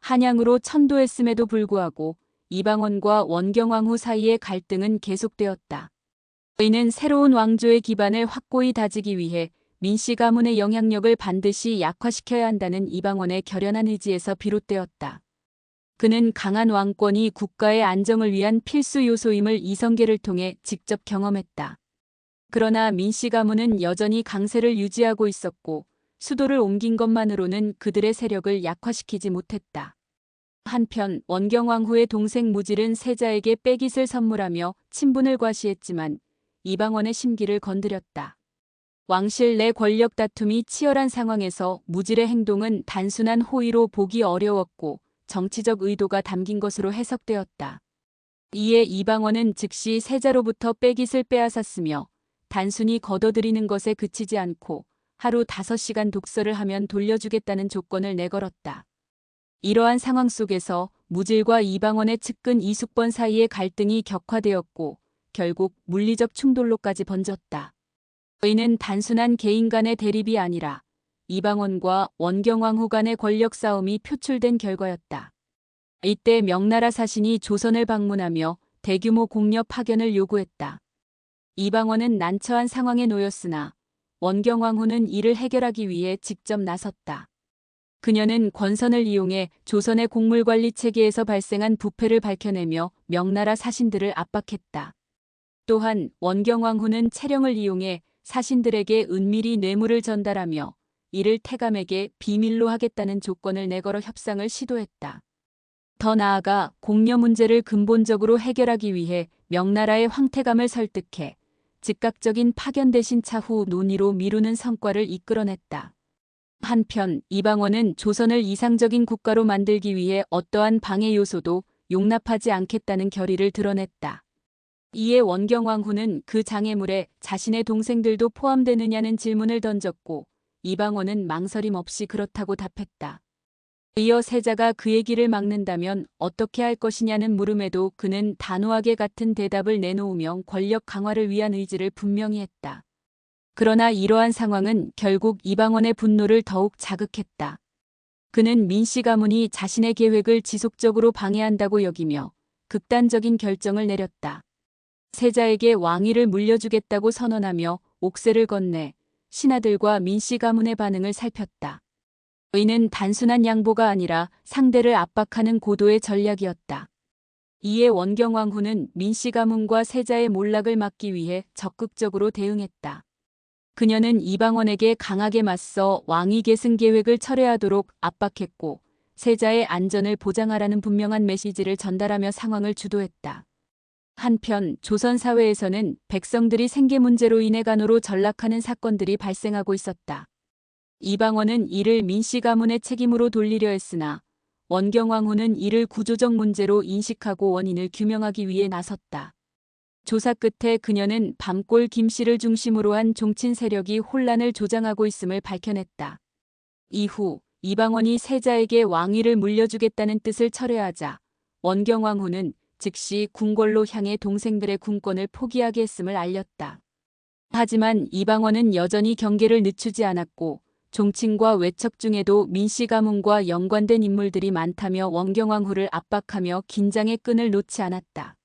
한양으로 천도했음에도 불구하고 이방원과 원경왕후 사이의 갈등은 계속되었다. 이는 새로운 왕조의 기반을 확고히 다지기 위해 민씨 가문의 영향력을 반드시 약화시켜야 한다는 이방원의 결연한 의지에서 비롯되었다. 그는 강한 왕권이 국가의 안정을 위한 필수 요소임을 이성계를 통해 직접 경험했다. 그러나 민씨 가문은 여전히 강세를 유지하고 있었고 수도를 옮긴 것만으로는 그들의 세력을 약화시키지 못했다. 한편 원경왕후의 동생 무질은 세자에게 빼깃을 선물하며 친분을 과시했지만 이방원의 심기를 건드렸다. 왕실 내 권력 다툼이 치열한 상황에서 무질의 행동은 단순한 호의로 보기 어려웠고 정치적 의도가 담긴 것으로 해석되었다. 이에 이방원은 즉시 세자로부터 빼깃을 빼앗았으며 단순히 걷어들이는 것에 그치지 않고 하루 5시간 독서를 하면 돌려주겠다는 조건을 내걸었다. 이러한 상황 속에서 무질과 이방원의 측근 이숙번 사이의 갈등이 격화되었고 결국 물리적 충돌로까지 번졌다. 이는 단순한 개인 간의 대립이 아니라 이방원과 원경왕후 간의 권력 싸움이 표출된 결과였다. 이때 명나라 사신이 조선을 방문하며 대규모 공력 파견을 요구했다. 이방원은 난처한 상황에 놓였으나 원경왕후는 이를 해결하기 위해 직접 나섰다. 그녀는 권선을 이용해 조선의 곡물관리 체계에서 발생한 부패를 밝혀내며 명나라 사신들을 압박했다. 또한 원경왕후는 채령을 이용해 사신들에게 은밀히 뇌물을 전달하며 이를 태감에게 비밀로 하겠다는 조건을 내걸어 협상을 시도했다. 더 나아가 공려 문제를 근본적으로 해결하기 위해 명나라의 황태감을 설득해 즉각적인 파견 대신 차후 논의로 미루는 성과를 이끌어냈다. 한편 이방원은 조선을 이상적인 국가로 만들기 위해 어떠한 방해 요소도 용납하지 않겠다는 결의를 드러냈다. 이에 원경왕후는 그 장애물에 자신의 동생들도 포함되느냐는 질문을 던졌고 이방원은 망설임 없이 그렇다고 답했다. 이어 세자가 그의 길을 막는다면 어떻게 할 것이냐는 물음에도 그는 단호하게 같은 대답을 내놓으며 권력 강화를 위한 의지를 분명히 했다. 그러나 이러한 상황은 결국 이방원의 분노를 더욱 자극했다. 그는 민씨 가문이 자신의 계획을 지속적으로 방해한다고 여기며 극단적인 결정을 내렸다. 세자에게 왕위를 물려주겠다고 선언하며 옥새를 건네 신하들과 민씨 가문의 반응을 살폈다. 이는 단순한 양보가 아니라 상대를 압박하는 고도의 전략이었다. 이에 원경왕후는 민씨 가문과 세자의 몰락을 막기 위해 적극적으로 대응했다. 그녀는 이방원에게 강하게 맞서 왕위 계승 계획을 철회하도록 압박했고 세자의 안전을 보장하라는 분명한 메시지를 전달하며 상황을 주도했다. 한편 조선 사회에서는 백성들이 생계 문제로 인해 간호로 전락하는 사건들이 발생하고 있었다. 이방원은 이를 민씨 가문의 책임으로 돌리려 했으나 원경왕후는 이를 구조적 문제로 인식하고 원인을 규명하기 위해 나섰다. 조사 끝에 그녀는 밤골 김씨를 중심으로 한 종친 세력이 혼란을 조장하고 있음을 밝혀냈다. 이후 이방원이 세자에게 왕위를 물려주겠다는 뜻을 철회하자 원경왕후는 즉시 궁궐로 향해 동생들의 군권을 포기하게 했음을 알렸다. 하지만 이방원은 여전히 경계를 늦추지 않았고 종친과 외척 중에도 민씨 가문과 연관된 인물들이 많다며 원경왕후를 압박하며 긴장의 끈을 놓지 않았다.